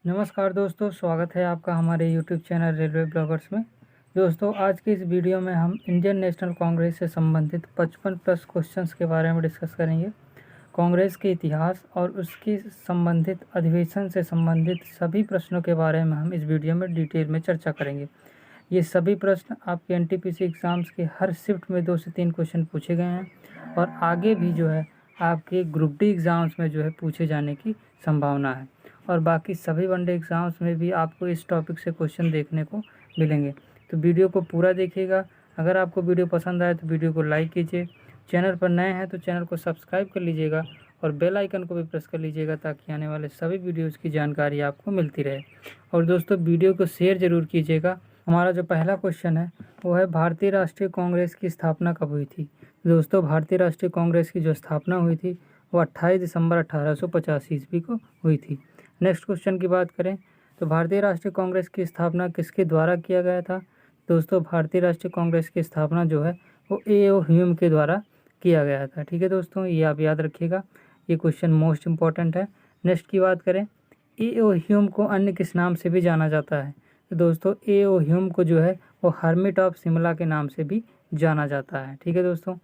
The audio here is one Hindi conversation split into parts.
नमस्कार दोस्तों, स्वागत है आपका हमारे यूट्यूब चैनल रेलवे ब्लॉगर्स में। दोस्तों, आज की इस वीडियो में हम इंडियन नेशनल कांग्रेस से संबंधित 55 प्लस क्वेश्चंस के बारे में डिस्कस करेंगे। कांग्रेस के इतिहास और उसकी संबंधित अधिवेशन से संबंधित सभी प्रश्नों के बारे में हम इस वीडियो में डिटेल में चर्चा करेंगे। ये सभी प्रश्न आपके एनटीपीसी एग्ज़ाम्स के हर शिफ्ट में 2 से 3 क्वेश्चन पूछे गए हैं और आगे भी जो है आपके ग्रुप डी एग्ज़ाम्स में जो है पूछे जाने की संभावना है और बाकी सभी वनडे एग्ज़ाम्स में भी आपको इस टॉपिक से क्वेश्चन देखने को मिलेंगे। तो वीडियो को पूरा देखिएगा। अगर आपको वीडियो पसंद आए तो वीडियो को लाइक कीजिए। चैनल पर नए हैं तो चैनल को सब्सक्राइब कर लीजिएगा और बेल आइकन को भी प्रेस कर लीजिएगा ताकि आने वाले सभी वीडियोज़ की जानकारी आपको मिलती रहे। और दोस्तों, वीडियो को शेयर ज़रूर कीजिएगा। हमारा जो पहला क्वेश्चन है वो है, भारतीय राष्ट्रीय कांग्रेस की स्थापना कब हुई थी? दोस्तों, भारतीय राष्ट्रीय कांग्रेस की जो स्थापना हुई थी वो 28 दिसंबर 1885 ईस्वी को हुई थी। नेक्स्ट क्वेश्चन की बात करें तो भारतीय राष्ट्रीय कांग्रेस की स्थापना किसके द्वारा किया गया था? दोस्तों, भारतीय राष्ट्रीय कांग्रेस की स्थापना जो है वो ए.ओ. ह्यूम के द्वारा किया गया था। ठीक है दोस्तों, ये आप याद रखिएगा, ये क्वेश्चन मोस्ट इम्पॉर्टेंट है। नेक्स्ट की बात करें, ए.ओ. ह्यूम को अन्य किस नाम से भी जाना जाता है? तो दोस्तों, ए.ओ. ह्यूम को जो है वो हर्मिट ऑफ शिमला के नाम से भी जाना जाता है। ठीक है दोस्तों,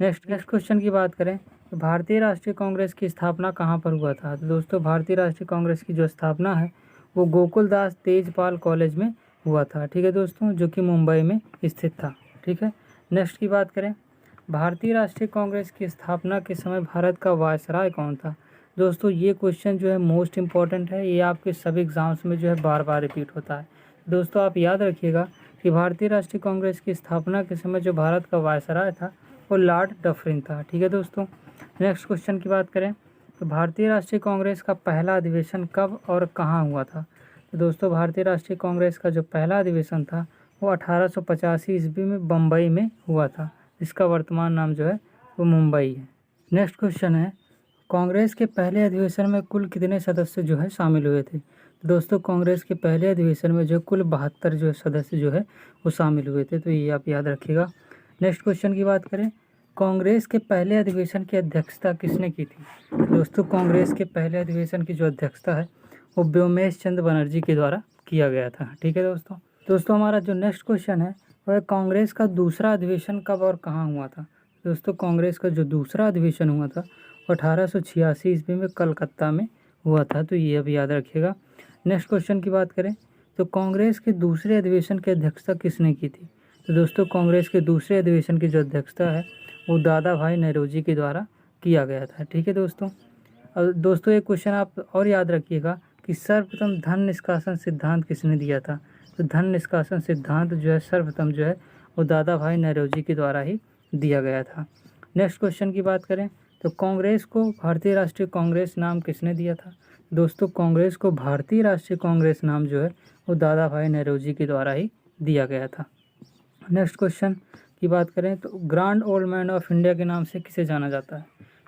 नेक्स्ट क्वेश्चन की बात करें तो भारतीय राष्ट्रीय कांग्रेस की स्थापना कहाँ पर हुआ था? तो दोस्तों, भारतीय राष्ट्रीय कांग्रेस की जो स्थापना है वो गोकुलदास तेजपाल कॉलेज में हुआ था। ठीक है दोस्तों, जो कि मुंबई में स्थित था। ठीक है, नेक्स्ट की बात करें, भारतीय राष्ट्रीय कांग्रेस की स्थापना के समय भारत का वायसराय कौन था? दोस्तों, ये क्वेश्चन जो है मोस्ट इम्पॉर्टेंट है, ये आपके सभी एग्जाम्स में जो है बार बार रिपीट होता है। दोस्तों, आप याद रखिएगा कि भारतीय राष्ट्रीय कांग्रेस की स्थापना के समय जो भारत का वायसराय था वो लॉर्ड डफरिन था। ठीक है दोस्तों, नेक्स्ट क्वेश्चन की बात करें तो भारतीय राष्ट्रीय कांग्रेस का पहला अधिवेशन कब और कहाँ हुआ था? तो दोस्तों, भारतीय राष्ट्रीय कांग्रेस का जो पहला अधिवेशन था वो 1885 ईस्वी में बम्बई में हुआ था, जिसका वर्तमान नाम जो है वो मुंबई है। नेक्स्ट क्वेश्चन है, कांग्रेस के पहले अधिवेशन में कुल कितने सदस्य जो है शामिल हुए थे? तो दोस्तों, कांग्रेस के पहले अधिवेशन में जो कुल 72 जो सदस्य जो है वो शामिल हुए थे, तो ये आप याद रखिएगा। नेक्स्ट क्वेश्चन की बात करें, कांग्रेस के पहले अधिवेशन की अध्यक्षता किसने की थी? दोस्तों, कांग्रेस के पहले अधिवेशन की जो अध्यक्षता है वो व्योमेश चंद्र बनर्जी के द्वारा किया गया था। ठीक है दोस्तों, हमारा जो नेक्स्ट क्वेश्चन है वह कांग्रेस का दूसरा अधिवेशन कब और कहाँ हुआ था? दोस्तों, कांग्रेस का जो दूसरा अधिवेशन हुआ था वो 1886 ईस्वी में कलकत्ता में हुआ था, तो ये अब याद रखिएगा। नेक्स्ट क्वेश्चन की बात करें तो कांग्रेस के दूसरे अधिवेशन की अध्यक्षता किसने की थी? तो दोस्तों, कांग्रेस के दूसरे अधिवेशन की जो अध्यक्षता है वो दादा भाई नौरोजी के द्वारा किया गया था। ठीक है दोस्तों, और दोस्तों एक क्वेश्चन आप और याद रखिएगा कि सर्वप्रथम धन निष्कासन सिद्धांत किसने दिया था? तो धन निष्कासन सिद्धांत जो है सर्वप्रथम जो है वो दादा भाई नौरोजी के द्वारा ही दिया गया था। नेक्स्ट क्वेश्चन की बात करें तो कांग्रेस को भारतीय राष्ट्रीय कांग्रेस नाम किसने दिया था? दोस्तों, कांग्रेस को भारतीय राष्ट्रीय कांग्रेस नाम जो है वो दादा भाई नौरोजी के द्वारा ही दिया गया था। नेक्स्ट क्वेश्चन की बात करें तो grand old man of India के नाम से किसे जाना जाता है?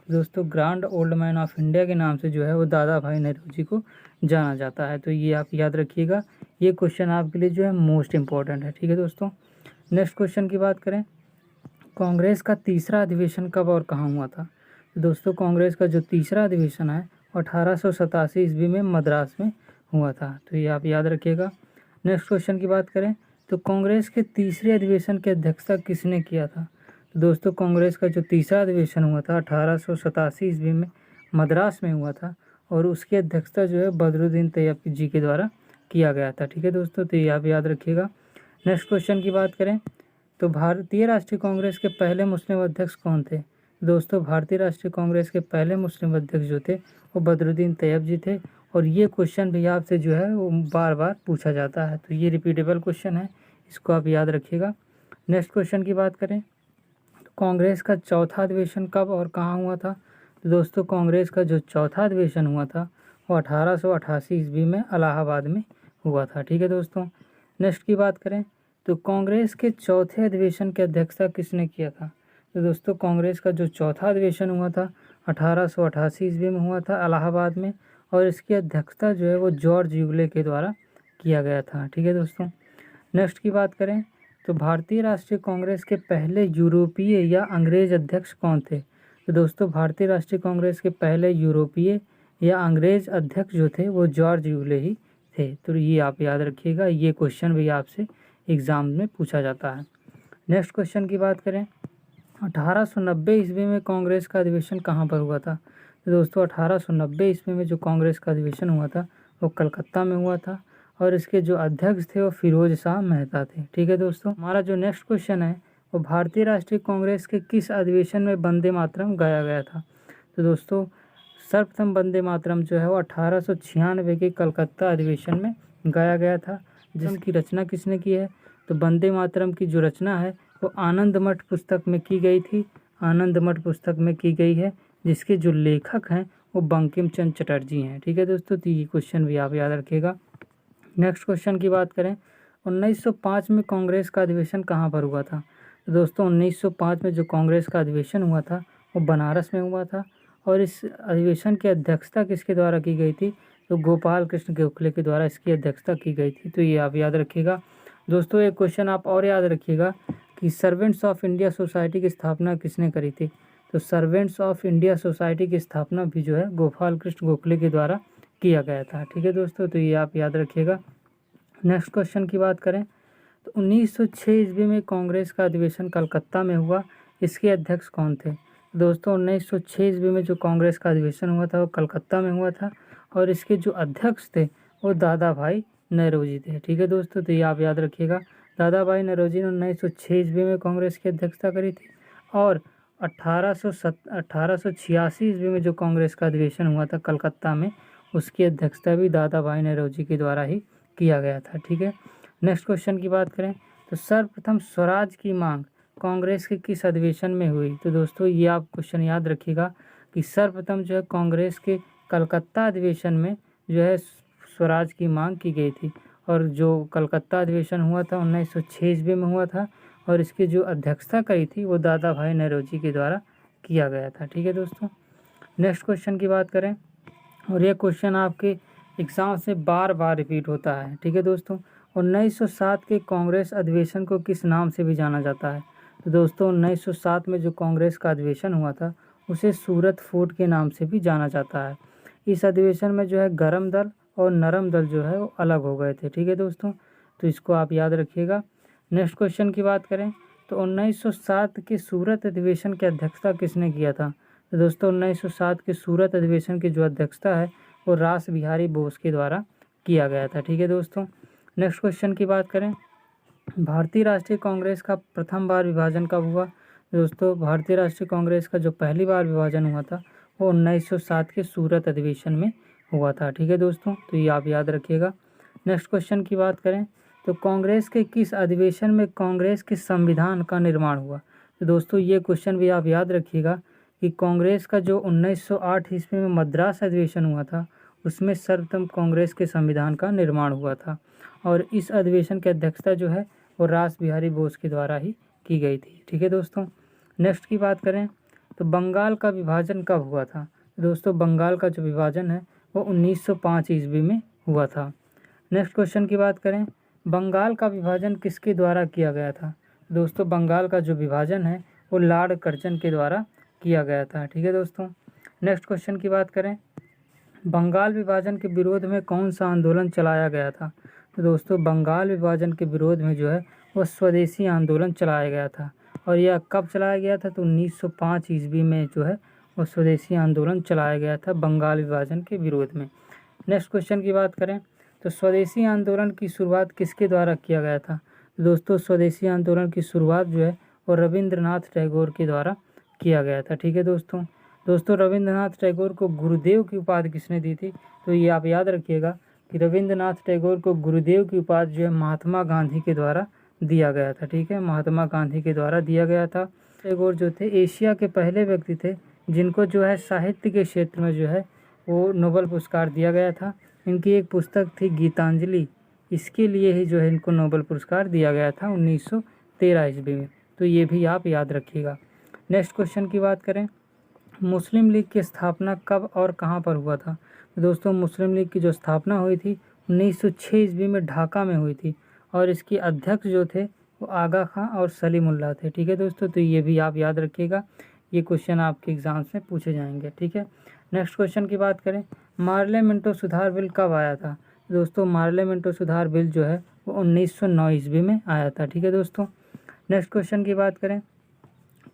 दोस्तों, grand old man of India के नाम से जो है वो दादा भाई नौरोजी को जाना जाता है, तो ये आप याद रखिएगा। ये क्वेश्चन आपके लिए जो है मोस्ट इम्पॉर्टेंट है। ठीक है दोस्तों, नेक्स्ट क्वेश्चन की बात करें, कांग्रेस का तीसरा अधिवेशन कब और कहाँ हुआ था? तो दोस्तों, कांग्रेस का जो तीसरा अधिवेशन है 1887 ईस्वी में मद्रास में हुआ था, तो ये आप याद रखिएगा। नेक्स्ट क्वेश्चन की बात करें तो कांग्रेस के तीसरे अधिवेशन की अध्यक्षता किसने किया था? तो दोस्तों, कांग्रेस का जो तीसरा अधिवेशन हुआ था 1887 ईस्वी में मद्रास में हुआ था और उसकी अध्यक्षता जो है बदरुद्दीन तैयब जी के द्वारा किया गया था। ठीक है दोस्तों, तो ये आप याद रखिएगा। नेक्स्ट क्वेश्चन की बात करें तो भारतीय राष्ट्रीय कांग्रेस के पहले मुस्लिम अध्यक्ष कौन थे? दोस्तों, भारतीय राष्ट्रीय कांग्रेस के पहले मुस्लिम अध्यक्ष जो थे वो बदरुद्दीन तैयब जी थे और ये क्वेश्चन भी आपसे जो है वो बार बार पूछा जाता है, तो ये रिपीटेबल क्वेश्चन है, इसको आप याद रखिएगा। नेक्स्ट क्वेश्चन की बात करें तो कांग्रेस का चौथा अधिवेशन कब और कहाँ हुआ था? तो दोस्तों, कांग्रेस का जो चौथा अधिवेशन हुआ था वो 1888 ईस्वी में इलाहाबाद में हुआ था। ठीक है दोस्तों, नेक्स्ट की बात करें तो कांग्रेस के चौथे अधिवेशन की अध्यक्षता किसने किया था? तो दोस्तों, कांग्रेस का जो चौथा अधिवेशन हुआ था 1888 ईस्वी में हुआ था इलाहाबाद में और इसकी अध्यक्षता जो है वो जॉर्ज यूले के द्वारा किया गया था। ठीक है दोस्तों, नेक्स्ट की बात करें तो भारतीय राष्ट्रीय कांग्रेस के पहले यूरोपीय या अंग्रेज अध्यक्ष कौन थे? तो दोस्तों, भारतीय राष्ट्रीय कांग्रेस के पहले यूरोपीय या अंग्रेज अध्यक्ष जो थे वो जॉर्ज यूले ही थे। तो ये आप याद रखिएगा, ये क्वेश्चन भी आपसे एग्ज़ाम में पूछा जाता है। नेक्स्ट क्वेश्चन की बात करें, 1890 ईस्वी में कांग्रेस का अधिवेशन कहाँ पर हुआ था? तो दोस्तों 1890 ईस्वी में जो कांग्रेस का अधिवेशन हुआ था वो कलकत्ता में हुआ था और इसके जो अध्यक्ष थे वो फिरोज शाह मेहता थे। ठीक है दोस्तों, हमारा जो नेक्स्ट क्वेश्चन है वो भारतीय राष्ट्रीय कांग्रेस के किस अधिवेशन में वंदे मातरम गाया गया था? तो दोस्तों सर्वप्रथम वंदे मातरम जो है वो 1896 के कलकत्ता अधिवेशन में गाया गया था। जिसकी रचना किसने की है? तो वंदे मातरम की जो रचना है वो आनंद मठ पुस्तक में की गई थी, आनंद मठ पुस्तक में की गई है, जिसके जो लेखक हैं वो बंकिम चंद्र चटर्जी हैं। ठीक है दोस्तों, तो ये क्वेश्चन भी आप याद रखिएगा। नेक्स्ट क्वेश्चन की बात करें, 1905 में कांग्रेस का अधिवेशन कहाँ पर हुआ था? तो दोस्तों 1905 में जो कांग्रेस का अधिवेशन हुआ था वो बनारस में हुआ था और इस अधिवेशन की अध्यक्षता किसके द्वारा की गई थी? तो गोपाल कृष्ण गोखले के द्वारा इसकी अध्यक्षता की गई थी। तो ये आप याद रखिएगा। दोस्तों एक क्वेश्चन आप और याद रखिएगा कि सर्वेंट्स ऑफ इंडिया सोसाइटी की स्थापना किसने करी थी? तो सर्वेंट्स ऑफ इंडिया सोसाइटी की स्थापना भी जो है गोपाल कृष्ण गोखले के द्वारा किया गया था। ठीक है दोस्तों, तो ये आप याद रखिएगा। नेक्स्ट क्वेश्चन की बात करें तो 1906 ईस्वी में कांग्रेस का अधिवेशन कलकत्ता में हुआ, इसके अध्यक्ष कौन थे? दोस्तों 1906 ईस्वी में जो कांग्रेस का अधिवेशन हुआ था वो कलकत्ता में हुआ था और इसके जो अध्यक्ष थे वो दादा भाई नौरोजी थे। ठीक है दोस्तों, तो ये आप याद रखिएगा। दादा भाई नौरोजी ने 1906 ईस्वी में कांग्रेस की अध्यक्षता करी थी और 1886 ईस्वी में जो कांग्रेस का अधिवेशन हुआ था कलकत्ता में, उसकी अध्यक्षता भी दादा भाई नौरोजी के द्वारा ही किया गया था। ठीक है, नेक्स्ट क्वेश्चन की बात करें तो सर्वप्रथम स्वराज की मांग कांग्रेस के किस अधिवेशन में हुई? तो दोस्तों ये आप क्वेश्चन याद रखिएगा कि सर्वप्रथम जो है कांग्रेस के कलकत्ता अधिवेशन में जो है स्वराज की मांग की गई थी और जो कलकत्ता अधिवेशन हुआ था 1906 ईस्वी में हुआ था और इसकी जो अध्यक्षता करी थी वो दादा भाई नौरोजी के द्वारा किया गया था। ठीक है दोस्तों, नेक्स्ट क्वेश्चन की बात करें और ये क्वेश्चन आपके एग्ज़ाम से बार बार रिपीट होता है। ठीक है दोस्तों, 1907 के कांग्रेस अधिवेशन को किस नाम से भी जाना जाता है? तो दोस्तों 1907 में जो कांग्रेस का अधिवेशन हुआ था उसे सूरत फूट के नाम से भी जाना जाता है। इस अधिवेशन में जो है गर्म दल और नरम दल जो है वो अलग हो गए थे। ठीक है दोस्तों, तो इसको आप याद रखिएगा। नेक्स्ट क्वेश्चन की बात करें तो 1907 के सूरत अधिवेशन की अध्यक्षता किसने किया था? तो दोस्तों 1907 के सूरत अधिवेशन की जो अध्यक्षता है वो रास बिहारी बोस के द्वारा किया गया था। ठीक है दोस्तों, नेक्स्ट क्वेश्चन की बात करें, भारतीय राष्ट्रीय कांग्रेस का प्रथम बार विभाजन कब हुआ? दोस्तों भारतीय राष्ट्रीय कांग्रेस का जो पहली बार विभाजन हुआ था वो 1907 के सूरत अधिवेशन में हुआ था। ठीक है दोस्तों, तो ये आप याद रखिएगा। नेक्स्ट क्वेश्चन की बात करें तो कांग्रेस के किस अधिवेशन में कांग्रेस के संविधान का निर्माण हुआ? तो दोस्तों ये क्वेश्चन भी आप याद रखिएगा कि कांग्रेस का जो 1908 ईस्वी में मद्रास अधिवेशन हुआ था उसमें सर्वप्रथम कांग्रेस के संविधान का निर्माण हुआ था और इस अधिवेशन की अध्यक्षता जो है वो रास बिहारी बोस के द्वारा ही की गई थी। ठीक है दोस्तों, नेक्स्ट की बात करें तो बंगाल का विभाजन कब हुआ था? दोस्तों बंगाल का जो विभाजन है वो 1905 ईस्वी में हुआ था। नेक्स्ट क्वेश्चन की बात करें, बंगाल का विभाजन किसके द्वारा किया गया था? दोस्तों बंगाल का जो विभाजन है वो लॉर्ड कर्जन के द्वारा किया गया था। ठीक है दोस्तों, नेक्स्ट क्वेश्चन की बात करें, बंगाल विभाजन के विरोध में कौन सा आंदोलन चलाया गया था? तो दोस्तों बंगाल विभाजन के विरोध में जो है वह स्वदेशी आंदोलन चलाया गया था और यह कब चलाया गया था? तो 1905 ईस्वी में जो है वह स्वदेशी आंदोलन चलाया गया था बंगाल विभाजन के विरोध में। नेक्स्ट क्वेश्चन की बात करें तो स्वदेशी आंदोलन की शुरुआत किसके द्वारा किया गया था? दोस्तों स्वदेशी आंदोलन की शुरुआत जो है वो रविंद्रनाथ टैगोर के द्वारा किया गया था। ठीक है दोस्तों रविंद्रनाथ टैगोर को गुरुदेव की उपाधि किसने दी थी? तो ये आप याद रखिएगा कि रविंद्रनाथ टैगोर को गुरुदेव की उपाधि जो है महात्मा गांधी के द्वारा दिया गया था। ठीक है, महात्मा गांधी के द्वारा दिया गया था। टैगोर जो थे एशिया के पहले व्यक्ति थे जिनको जो है साहित्य के क्षेत्र में जो है वो नोबेल पुरस्कार दिया गया था। इनकी एक पुस्तक थी गीतांजलि, इसके लिए ही जो है इनको नोबेल पुरस्कार दिया गया था 1913 ईस्वी में। तो ये भी आप याद रखिएगा। नेक्स्ट क्वेश्चन की बात करें, मुस्लिम लीग की स्थापना कब और कहाँ पर हुआ था? तो दोस्तों मुस्लिम लीग की जो स्थापना हुई थी 1906 ईस्वी में ढाका में हुई थी और इसके अध्यक्ष जो थे वो आगा खां और सलीमुल्लाह थे। ठीक है दोस्तों, तो ये भी आप याद रखिएगा, ये क्वेश्चन आपके एग्जाम्स में पूछे जाएंगे। ठीक है, नेक्स्ट क्वेश्चन की बात करें, मार्ले मिंटो सुधार बिल कब आया था? दोस्तों पार्लियामेंट सुधार बिल जो है वो 1909 ईस्वी में आया था। ठीक है दोस्तों, नेक्स्ट क्वेश्चन की बात करें,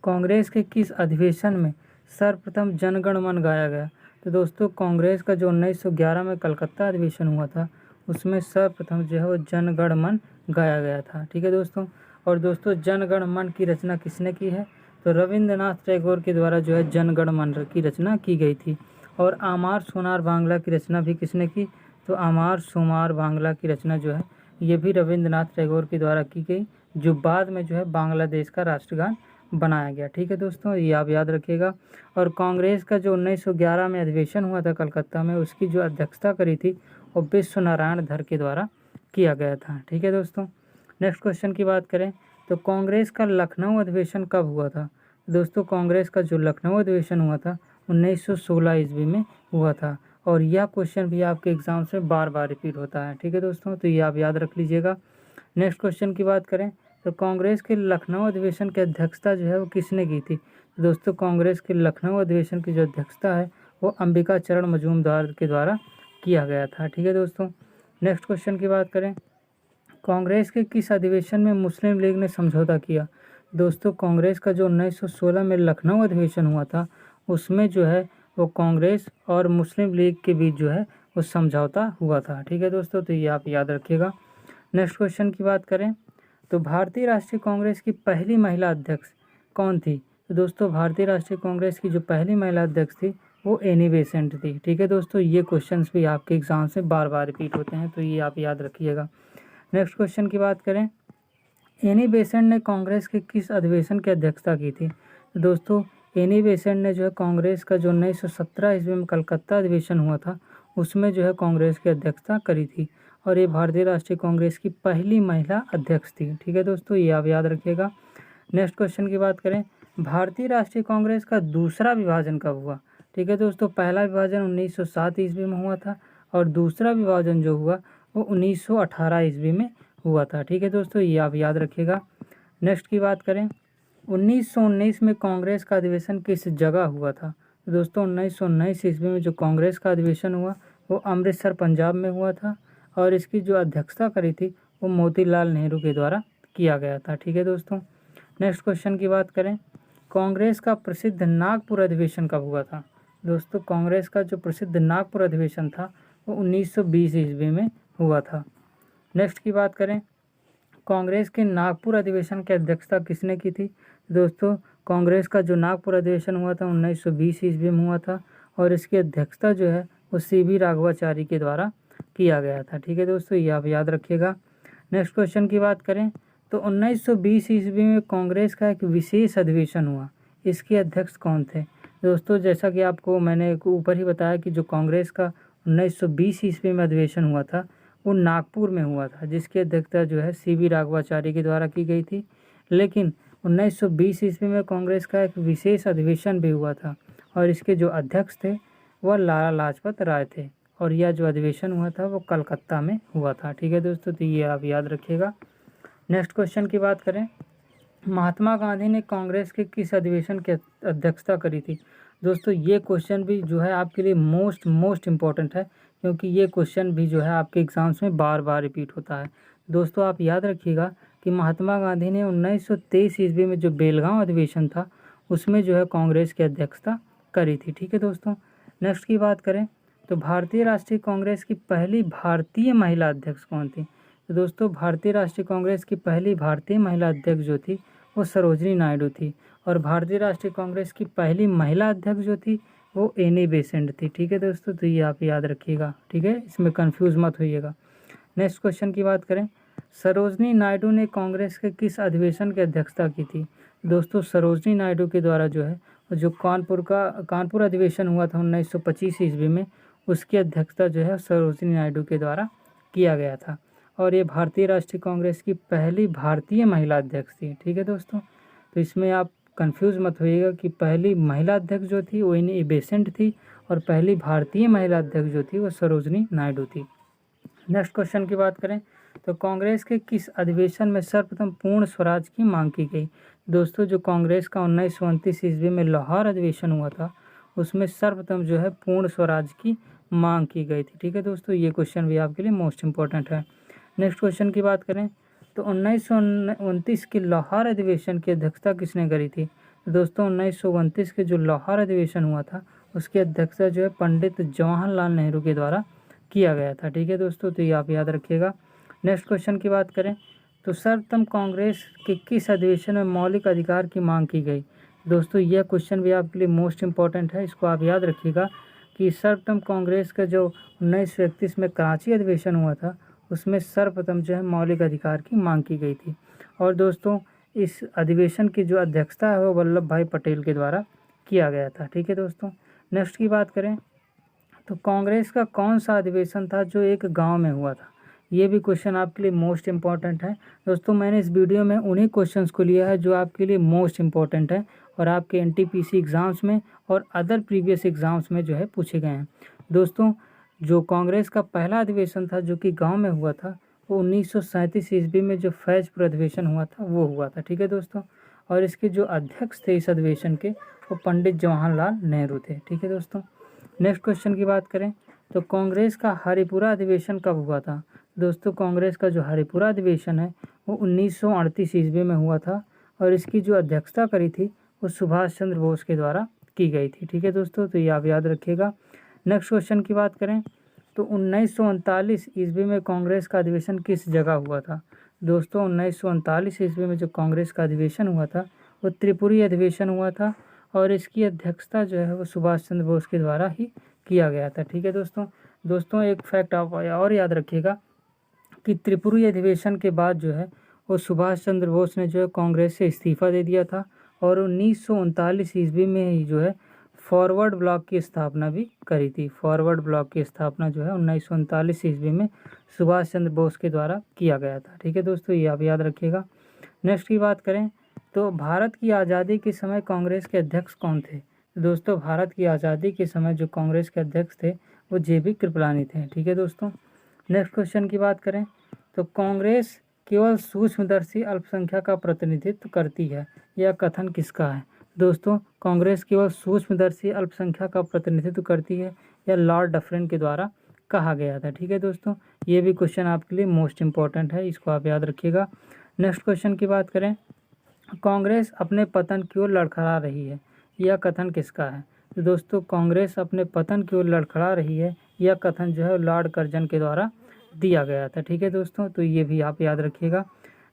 कांग्रेस के किस अधिवेशन में सर्वप्रथम जनगण मन गाया गया? तो दोस्तों कांग्रेस का जो 1911 में कलकत्ता अधिवेशन हुआ था उसमें सर्वप्रथम जो है वो जनगण मन गाया गया था। ठीक है दोस्तों, और दोस्तों जनगण मन की रचना किसने की है? तो रविंद्रनाथ टैगोर के द्वारा जो है जनगण मन की रचना की गई थी। और आमार सोनार बांग्ला की रचना भी किसने की? तो आमार सोमार बांग्ला की रचना जो है ये भी रविंद्रनाथ टैगोर के द्वारा की गई, जो बाद में जो है बांग्लादेश का राष्ट्रगान बनाया गया। ठीक है दोस्तों, ये आप याद रखिएगा। और कांग्रेस का जो 1911 में अधिवेशन हुआ था कलकत्ता में, उसकी जो अध्यक्षता करी थी वो विश्व नारायण धर के द्वारा किया गया था। ठीक है दोस्तों, नेक्स्ट क्वेश्चन की बात करें तो कांग्रेस का लखनऊ अधिवेशन कब हुआ था? दोस्तों कांग्रेस का जो लखनऊ अधिवेशन हुआ था 1916 ईस्वी में हुआ था। और यह क्वेश्चन भी आपके एग्जाम से बार बार रिपीट होता है। ठीक है दोस्तों, तो ये आप याद रख लीजिएगा। नेक्स्ट क्वेश्चन की बात करें तो कांग्रेस के लखनऊ अधिवेशन की अध्यक्षता जो है वो किसने की थी? दोस्तों कांग्रेस के लखनऊ अधिवेशन की जो अध्यक्षता है वो अंबिका चरण मजूमदार के द्वारा किया गया था। ठीक है दोस्तों, नेक्स्ट क्वेश्चन की बात करें, कांग्रेस के किस अधिवेशन में मुस्लिम लीग ने समझौता किया? दोस्तों कांग्रेस का जो 1916 में लखनऊ अधिवेशन हुआ था उसमें जो है वो कांग्रेस और मुस्लिम लीग के बीच जो है वो समझौता हुआ था। ठीक है दोस्तों, तो ये आप याद रखिएगा। नेक्स्ट क्वेश्चन की बात करें तो भारतीय राष्ट्रीय कांग्रेस की पहली महिला अध्यक्ष कौन थी? तो दोस्तों भारतीय राष्ट्रीय कांग्रेस की जो पहली महिला अध्यक्ष थी वो एनी बेसेंट थी। ठीक है दोस्तों, ये क्वेश्चंस भी आपके एग्जाम से बार बार रिपीट होते हैं, तो ये आप याद रखिएगा। नेक्स्ट क्वेश्चन की बात करें, एनी बेसेंट ने कांग्रेस के किस अधिवेशन की अध्यक्षता की थी? तो दोस्तों एनी बेसेंट ने जो है कांग्रेस का जो 1917 ईस्वी में कलकत्ता अधिवेशन हुआ था उसमें जो है कांग्रेस की अध्यक्षता करी थी। और ये भारतीय राष्ट्रीय कांग्रेस की पहली महिला अध्यक्ष थी। ठीक है दोस्तों, ये आप याद रखिएगा। नेक्स्ट क्वेश्चन की बात करें, भारतीय राष्ट्रीय कांग्रेस का दूसरा विभाजन कब हुआ? ठीक है दोस्तों, पहला विभाजन 1907 ईस्वी में हुआ था और दूसरा विभाजन जो हुआ वो 1918 ईस्वी में हुआ था। ठीक है दोस्तों, ये आप याद रखिएगा। नेक्स्ट की बात करें, 1919 में कांग्रेस का अधिवेशन किस जगह हुआ था? दोस्तों 1919 ईस्वी में जो कांग्रेस का अधिवेशन हुआ वो अमृतसर पंजाब में हुआ था और इसकी जो अध्यक्षता करी थी वो मोतीलाल नेहरू के द्वारा किया गया था। ठीक है दोस्तों, नेक्स्ट क्वेश्चन की बात करें, कांग्रेस का प्रसिद्ध नागपुर अधिवेशन कब हुआ था? दोस्तों कांग्रेस का जो प्रसिद्ध नागपुर अधिवेशन था वो 1920 ईस्वी में हुआ था। नेक्स्ट की बात करें, कांग्रेस के नागपुर अधिवेशन की अध्यक्षता किसने की थी? दोस्तों कांग्रेस का जो नागपुर अधिवेशन हुआ था 1920 ईस्वी में हुआ था और इसकी अध्यक्षता जो है वो सीवी राघवाचारी के द्वारा किया गया था। ठीक है दोस्तों, ये आप याद रखिएगा। नेक्स्ट क्वेश्चन की बात करें तो 1920 ईस्वी में कांग्रेस का एक विशेष अधिवेशन हुआ, इसके अध्यक्ष कौन थे? दोस्तों जैसा कि आपको मैंने ऊपर ही बताया कि जो कांग्रेस का 1920 ईस्वी में अधिवेशन हुआ था वो नागपुर में हुआ था, जिसकी अध्यक्षता जो है सीवी राघवाचारी के द्वारा की गई थी। लेकिन 1920 ईस्वी में कांग्रेस का एक विशेष अधिवेशन भी हुआ था और इसके जो अध्यक्ष थे वह लाला लाजपत राय थे और यह जो अधिवेशन हुआ था वो कलकत्ता में हुआ था। ठीक है दोस्तों, तो ये आप याद रखिएगा। नेक्स्ट क्वेश्चन की बात करें, महात्मा गांधी ने कांग्रेस के किस अधिवेशन की अध्यक्षता करी थी? दोस्तों ये क्वेश्चन भी जो है आपके लिए मोस्ट इम्पॉर्टेंट है, क्योंकि ये क्वेश्चन भी जो है आपके एग्जाम्स में बार बार रिपीट होता है। दोस्तों आप याद रखिएगा कि महात्मा गांधी ने 1923 ईस्वी में जो बेलगांव अधिवेशन था उसमें जो है कांग्रेस की अध्यक्षता करी थी। ठीक है दोस्तों, नेक्स्ट की बात करें तो भारतीय राष्ट्रीय कांग्रेस की पहली भारतीय महिला अध्यक्ष कौन थी? तो दोस्तों भारतीय राष्ट्रीय कांग्रेस की पहली भारतीय महिला अध्यक्ष जो थी वो सरोजनी नायडू थी और भारतीय राष्ट्रीय कांग्रेस की पहली महिला अध्यक्ष जो थी वो एनी बेसेंट थी। ठीक है दोस्तों, तो ये आप याद रखिएगा। ठीक है, इसमें कंफ्यूज मत होइएगा। नेक्स्ट क्वेश्चन की बात करें, सरोजनी नायडू ने कांग्रेस के किस अधिवेशन की अध्यक्षता की थी? दोस्तों सरोजनी नायडू के द्वारा जो है जो कानपुर अधिवेशन हुआ था 1925 ईस्वी में, उसकी अध्यक्षता जो है सरोजनी नायडू के द्वारा किया गया था और ये भारतीय राष्ट्रीय कांग्रेस की पहली भारतीय महिला अध्यक्ष थी। ठीक है दोस्तों, तो इसमें आप कंफ्यूज मत होइएगा कि पहली महिला अध्यक्ष जो थी वो एनी बेसेंट थी और पहली भारतीय महिला अध्यक्ष जो थी वो सरोजनी नायडू थी। नेक्स्ट क्वेश्चन की बात करें तो कांग्रेस के किस अधिवेशन में सर्वप्रथम पूर्ण स्वराज की मांग की गई? दोस्तों जो कांग्रेस का 1929 ईस्वी में लाहौर अधिवेशन हुआ था उसमें सर्वप्रथम जो है पूर्ण स्वराज की मांग की गई थी। ठीक है दोस्तों, ये क्वेश्चन भी आपके लिए मोस्ट इम्पोर्टेंट है। नेक्स्ट क्वेश्चन की बात करें तो 1929 के लाहौर अधिवेशन की अध्यक्षता किसने करी थी? दोस्तों 1929 के जो लाहौर अधिवेशन हुआ था उसकी अध्यक्षता जो है पंडित जवाहरलाल नेहरू के द्वारा किया गया था। ठीक है दोस्तों, तो ये आप याद रखिएगा। नेक्स्ट क्वेश्चन की बात करें तो सर्वप्रथम कांग्रेस के किस अधिवेशन में मौलिक अधिकार की मांग की गई? दोस्तों यह क्वेश्चन भी आपके लिए मोस्ट इम्पॉर्टेंट है, इसको आप याद रखिएगा कि सर्वप्रथम कांग्रेस का जो 1931 में कराची अधिवेशन हुआ था उसमें सर्वप्रथम जो है मौलिक अधिकार की मांग की गई थी। और दोस्तों इस अधिवेशन की जो अध्यक्षता है वो वल्लभ भाई पटेल के द्वारा किया गया था। ठीक है दोस्तों, नेक्स्ट की बात करें तो कांग्रेस का कौन सा अधिवेशन था जो एक गांव में हुआ था? ये भी क्वेश्चन आपके लिए मोस्ट इम्पॉर्टेंट है। दोस्तों मैंने इस वीडियो में उन्हीं क्वेश्चंस को लिया है जो आपके लिए मोस्ट इम्पॉर्टेंट है और आपके एनटीपीसी एग्ज़ाम्स में और अदर प्रीवियस एग्ज़ाम्स में जो है पूछे गए हैं। दोस्तों जो कांग्रेस का पहला अधिवेशन था जो कि गांव में हुआ था वो 1937 ईस्वी में जो फैजपुर अधिवेशन हुआ था वो हुआ था। ठीक है दोस्तों, और इसके जो अध्यक्ष थे इस अधिवेशन के वो पंडित जवाहरलाल नेहरू थे। ठीक है दोस्तों, नेक्स्ट क्वेश्चन की बात करें तो कांग्रेस का हरिपुरा अधिवेशन कब हुआ था? दोस्तों कांग्रेस का जो हरिपुरा अधिवेशन है वो 1938 ईस्वी में हुआ था और इसकी जो अध्यक्षता करी थी वो सुभाष चंद्र बोस के द्वारा की गई थी। ठीक है दोस्तों, तो ये आप याद रखिएगा। नेक्स्ट क्वेश्चन की बात करें तो 1939 ईस्वी में कांग्रेस का अधिवेशन किस जगह हुआ था? दोस्तों 1939 ईस्वी में जो कांग्रेस का अधिवेशन हुआ था वो त्रिपुरी अधिवेशन हुआ था और इसकी अध्यक्षता जो है वो सुभाष चंद्र बोस के द्वारा ही किया गया था। ठीक है दोस्तों एक फैक्ट आप और याद रखिएगा कि त्रिपुरी अधिवेशन के बाद जो है वो सुभाष चंद्र बोस ने जो है कांग्रेस से इस्तीफा दे दिया था और 1939 ईस्वी में ही जो है फॉरवर्ड ब्लॉक की स्थापना भी करी थी। फॉरवर्ड ब्लॉक की स्थापना जो है 1939 ईस्वी में सुभाष चंद्र बोस के द्वारा किया गया था। ठीक है दोस्तों, ये आप याद रखिएगा। नेक्स्ट की बात करें तो भारत की आज़ादी के समय कांग्रेस के अध्यक्ष कौन थे? दोस्तों भारत की आज़ादी के समय जो कांग्रेस के अध्यक्ष थे वो जेबी कृपलानी थे। ठीक है दोस्तों, नेक्स्ट क्वेश्चन की बात करें तो कांग्रेस केवल सूक्ष्मदर्शी अल्पसंख्यक का प्रतिनिधित्व करती है, यह कथन किसका है? दोस्तों कांग्रेस केवल सूक्ष्मदर्शी अल्पसंख्यक का प्रतिनिधित्व करती है, यह लॉर्ड डफरिन के द्वारा कहा गया था। ठीक है दोस्तों, ये भी क्वेश्चन आपके लिए मोस्ट इम्पॉर्टेंट है, इसको आप याद रखिएगा। नेक्स्ट क्वेश्चन की बात करें कांग्रेस अपने पतन की ओर लड़खड़ा रही है, यह कथन किसका है? तो दोस्तों कांग्रेस अपने पतन की ओर लड़खड़ा रही है, यह कथन जो है लॉर्ड कर्जन के द्वारा दिया गया था। ठीक है दोस्तों, तो ये भी आप याद रखिएगा।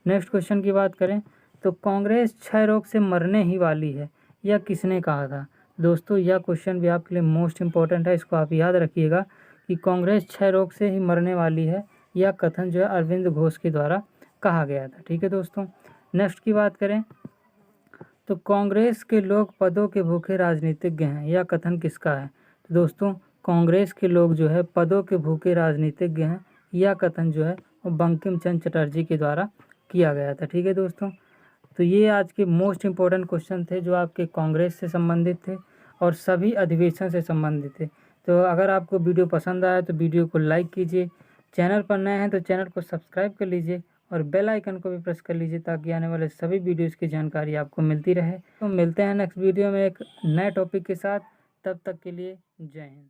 नेक्स्ट क्वेश्चन की बात करें तो कांग्रेस क्षय रोग से मरने ही वाली है, यह किसने कहा था? दोस्तों यह क्वेश्चन भी आपके लिए मोस्ट इम्पोर्टेंट है, इसको आप याद रखिएगा कि कांग्रेस क्षय रोग से ही मरने वाली है, यह कथन जो है अरविंद घोष के द्वारा कहा गया था। ठीक है दोस्तों, नेक्स्ट की बात करें तो कांग्रेस के लोग पदों के भूखे राजनीतिज्ञ हैं, यह कथन किसका है? तो दोस्तों कांग्रेस के लोग जो है पदों के भूखे राजनीतिज्ञ हैं, यह कथन जो है वो बंकिम चंद्र चटर्जी के द्वारा किया गया था। ठीक है दोस्तों, तो ये आज के मोस्ट इम्पोर्टेंट क्वेश्चन थे जो आपके कांग्रेस से संबंधित थे और सभी अधिवेशन से संबंधित थे। तो अगर आपको वीडियो पसंद आया तो वीडियो को लाइक कीजिए, चैनल पर नए हैं तो चैनल को सब्सक्राइब कर लीजिए और बेल आइकन को भी प्रेस कर लीजिए ताकि आने वाले सभी वीडियोज़ की जानकारी आपको मिलती रहे। तो मिलते हैं नेक्स्ट वीडियो में एक नए टॉपिक के साथ, तब तक के लिए जय हिंद।